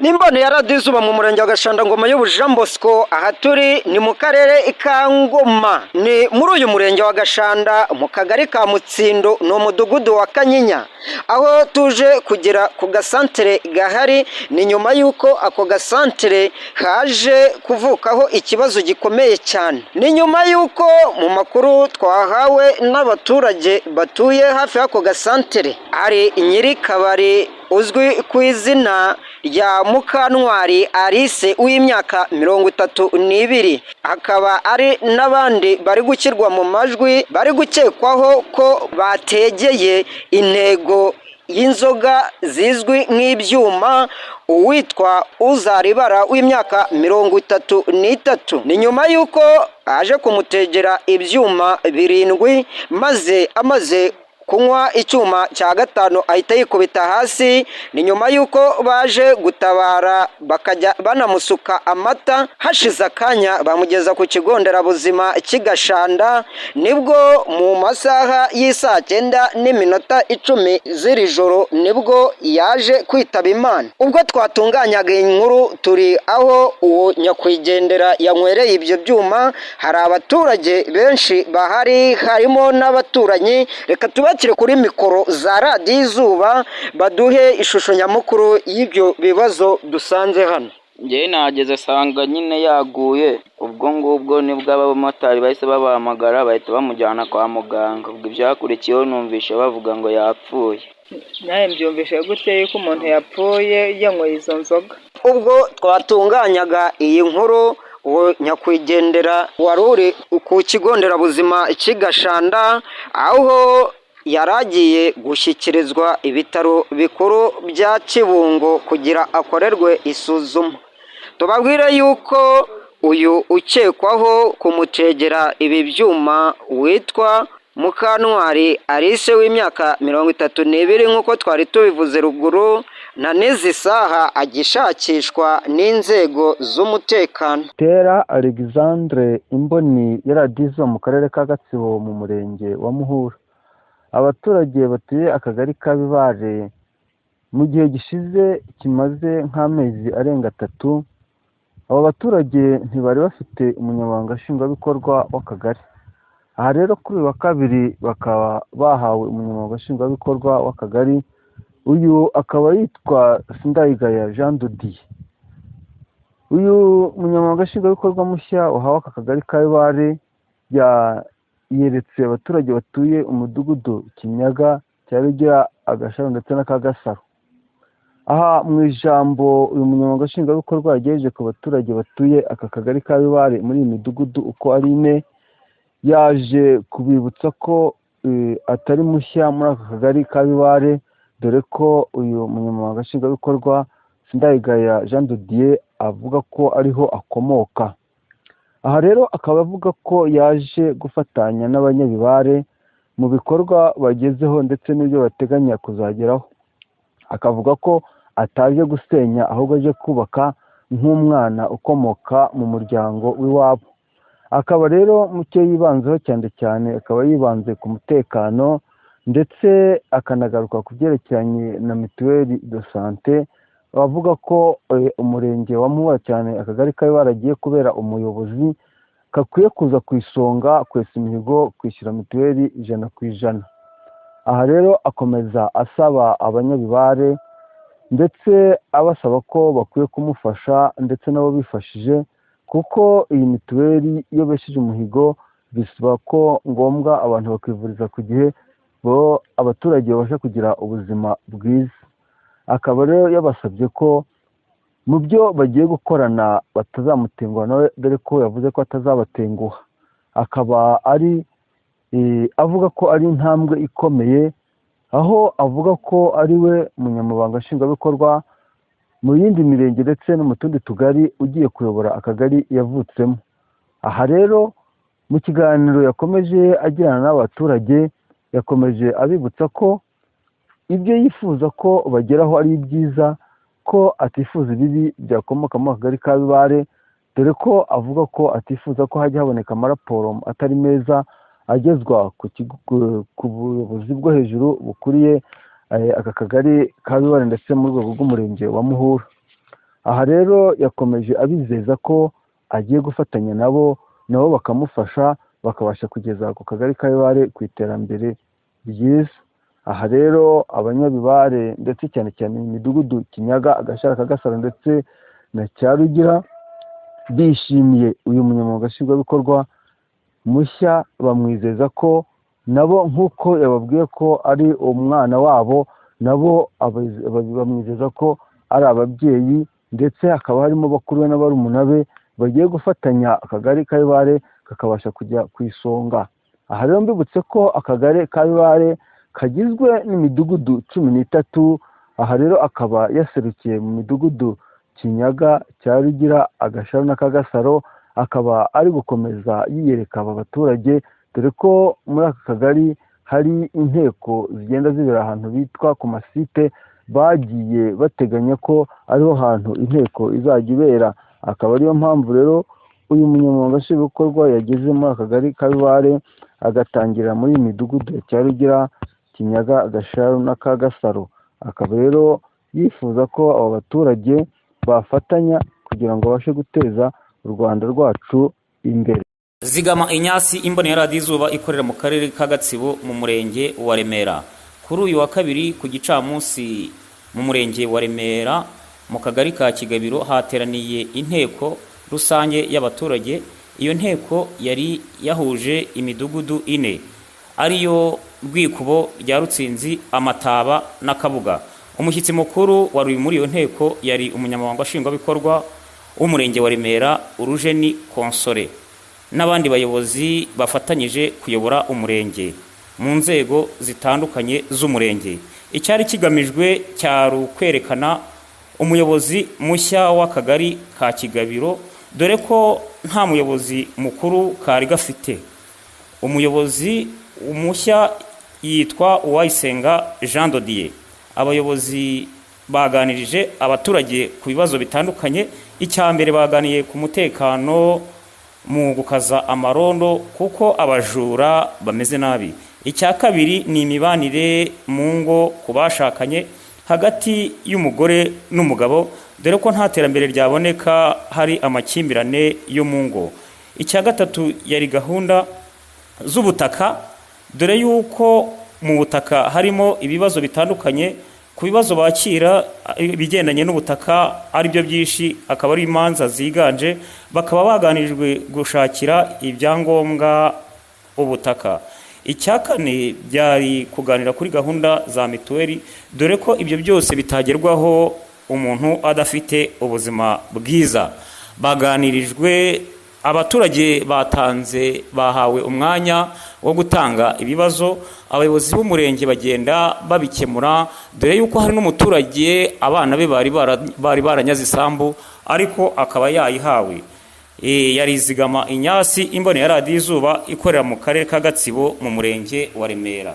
Nimbone yaradizuba mu murenge wa Gashanda ngoma y'Ubujambo Bosco aha turi ni mu karere ka Ngoma ni muri uyu murenge wa Gashanda mu kagari ka Mutsindo no mudugudu wa Kanyinya aho tuje kugera ku gasantere gahari ni nyuma yuko ako gasantere haje kuvukaho ikibazo gikomeye cyane ni nyuma yuko mu makuru twahawe n'abaturage batuye hafi y'ako gasantere ari nyiri kabari uzwi ku izina rya Mukantwari Alice w'imyaka 32 akaba ari n'abandi bari gukirwa mu majwi bari gukekwaho ko bategeye intego y'inzoga zizwi nk'ibyuma uwitwa Uzaribara w'imyaka 33 ni nyuma yuko aje kumutegera ibyuma 7 maze amaze kunywa icyuma cya gatanu ahita yikubita hasi ni nyuma yuko baje gutabara bakajya banamusuka amata hashize akanya bamugeza ku kigo nderabuzima cy'Igashanda nibwo mu masaha y'isaa 9:10 z'iri joro nibwo yaje kwitaba Imana ubwo twatunganyaga inkuru turi aho uwo nyakwigendera yanywereye ibyo byuma hari abaturage benshi bahari harimo n'abaturanyi reka tubakire kuri mikoro za radiyo Izuba baduhe ishusho nyamukuru y'ibyo bibazo dusanze hano. Njye nageze asanga nyine yaguye ubwo ngubwo nibwo abamotari bahise babahamagara bahita bamujyana kwa muganga ubwo ibyakurikiyeho numvishe bavuga ngo yapfuye. Nawe mbyumvishe gute yuko umuntu yapfuye yanyweye izo nzoga? Ubwo twatunganyaga iyi nkuru uwo nyakwigendera wari uri ku kigo nderabuzima cy'Igashanda aho yaragiye gushyikirizwa ibitaro bikuru bya Kibungo kugira akorerwe isuzuma. Tubabwire yuko uyu ukekwaho kumutegera ibi byuma witwa Mukantwari Alice w'imyaka 32 nk'uko twari tubivuze ruguru na n'izi saha agishakishwa n'inzego z'umutekano. Tera Alexandre Imboni yaradizo mu karere ka Gatsibo mu murenge wa Muhura. Abaturage batuye akagari ka Bibare mu gihe gishize kimaze nk'amezi arenga 3 abo baturage ntibari bafite umunyamabanga nshingwabikorwa w'akagari. Aha rero kuri wa kabiri bakaba bahawe umunyamabanga nshingwabikorwa w'akagari uyu akaba yitwa Sindayigaya Jean de Dieu. Uyu munyamabanga nshingwabikorwa mushya wahawe aka kagari ka Bibare yeretse abaturage batuye umudugudu Kinyaga Cyarugera Agasharo ndetse n'Akagasaro. Aha mu ijambo uyu munyamabanga nshingwabikorwa yagejeje ku baturage batuye aka kagari ka Bibare muri iyi midugudu uko ari 4 yaje kubibutsa ko atari mushya muri aka kagari ka Bibare dore ko uyu munyamabanga nshingwabikorwa Sindayigaya Jean de Dieu avuga ko ariho akomoka. Aha rero akaba avuga ko yaje gufatanya n'abanyabibare mu bikorwa bagezeho ndetse n'ibyo bateganya kuzageraho. Akavuga ko ataje gusenya ahubwo aje kubaka nk'umwana ukomoka mu muryango w'iwabo. Akaba rero mucyo yibanzeho cyane akaba yibanze ku mutekano ndetse akanagaruka ku byerekeranye na mituweli de sante. Bavuga ko umurenge wa Muhura cyane akagari ka Bibare agiye kubera umuyobozi kakwiye kuza ku isonga kwesa imihigo kwishyura mituweli 100%. Aha rero akomeza asaba abanyabibare ndetse abasaba ko bakwiye kumufasha ndetse nabo bifashije kuko iyi mituweli iyo besheje umuhigo bisaba ko ngombwa abantu bakivuriza ku gihe bo abaturage babasha kugira ubuzima bwiza. Akaba rero yabasabye ko mu byo bagiye gukorana batazamutenguha nawe dore ko yavuze ko atazabatenguha. Akaba ari avuga ko ari intambwe ikomeye aho avuga ko ari we munyamabanga nshingwabikorwa mu yindi mirenge ndetse no mu tundi tugari ugiye kuyobora akagari yavutsemo. Aha rero mu kiganiro yakomeje agirana n'abaturage yakomeje abibutsa ko ibyo yifuza ko bageraho ari byiza ko atifuza ibibi byakomoka mu kagari ka Bibare dore ko avuga ko atifuza ko hajya haboneka amaraporo atari meza agezwa ku buyobozi bwo hejuru bukuriye aka kagari ka Bibare ndetse mu rwego rw'umurenge wa Muhura. aha rero yakomeje abizeza ko agiye gufatanya nabo bakamufasha bakabasha kugeza ku kagari ka Bibare ku iterambere ryiza. Aha rero abanyabibare ndetse cyane cyane imidugudu Kinyaga, Agashara, Kagasaro ndetse na Cyarugira bishimiye uyu munyamabanga nshingwabikorwa mushya, bamwizeza ko nabo nk'uko yababwiye ko ari umwana wabo, nabo bamwizeza ko ari ababyeyi ndetse hakaba harimo bakuru be n'abarumuna be bagiye gufatanya akagari ka Bibare kakabasha kujya ku isonga. Aha rero mbibutse ko akagari ka Bibare kagizwe n'imidugudu 13. Aha rero akaba yaserukiye mu midugudu Kinyaga, Cyarugira, Agashara na Kagasaro, akaba ari gukomeza yiyereka aba baturage, dore ko muri aka kagari hari inteko zigenda zibera ahantu bitwa ku masite, bagiye bateganya ko ariho hantu inteko izajya ibera. Akaba ariyo mpamvu rero uyu munyamabanga nshingwabikorwa yageze muri aka kagari ka Bibare agatangira muri iyi midugudu ya Cyarugira, Kinyaga, Agashara na Kagasaro. Akaba rero yifuza ko aba baturage bafatanya kugira ngo babashe guteza u Rwanda rwacu imbere. Zigama Inyasi, imbonera radiyo Izuba, ikorera mu karere ka Gatsibo mu murenge wa Remera. Kuri uyu wa kabiri ku gicamunsi mu murenge wa Remera mu kagari ka Kigabiro hateraniye inteko rusange y'abaturage. Iyo nteko yari yahuje imidugudu 4 ariyo Rwikubo, rya Rutsinzi, Amataba na Kabuga. Umushyitsi mukuru wari muri iyo nteko yari umunyamabanga nshingwabikorwa w'umurenge wa Remera Urujeni Konsore n'abandi bayobozi bafatanyije kuyobora umurenge mu nzego zitandukanye z'umurenge. Icyari kigamijwe cyari kwerekana umuyobozi mushya w'akagari ka Kigabiro, dore ko nta muyobozi mukuru kari gafite. Umuyobozi umushya yitwa Uwayisenga Jean Dodier. Abayobozi baganirije abaturage ku bibazo bitandukanye. Icyambere baganiye ku mutekano mu gukaza amarondo kuko abajura bameze nabi. Icya kabiri ni imibanire mu ngo ku bashakanye hagati y'umugore n'umugabo, dore ko nta terambere ryaboneka hari amakimbirane yo mu ngo. Icya gatatu yari gahunda z'ubutaka, dore yuko mu butaka harimo ibibazo bitandukanye. Ku bibazo bakira ibigendanye n'ubutaka ari byo byinshi, akaba ari imanza ziganje, bakaba baganirijwe gushakira ibyangombwa ubutaka. Icya kane byari kuganira kuri gahunda za mituweli, dore ko ibyo byose bitagerwaho umuntu adafite ubuzima bwiza. Baganirijwe, abaturage bahawe umwanya wo gutanga ibibazo, abayobozi b'umurenge bagenda babikemura, dore yuko hari n'umuturage abana be bari baranyaze isambu ariko akaba yayihawe. Yari Zigama Inyasi, imbonera radiyo Izuba, ikorera mu karere ka Gatsibo mu murenge wa Remera.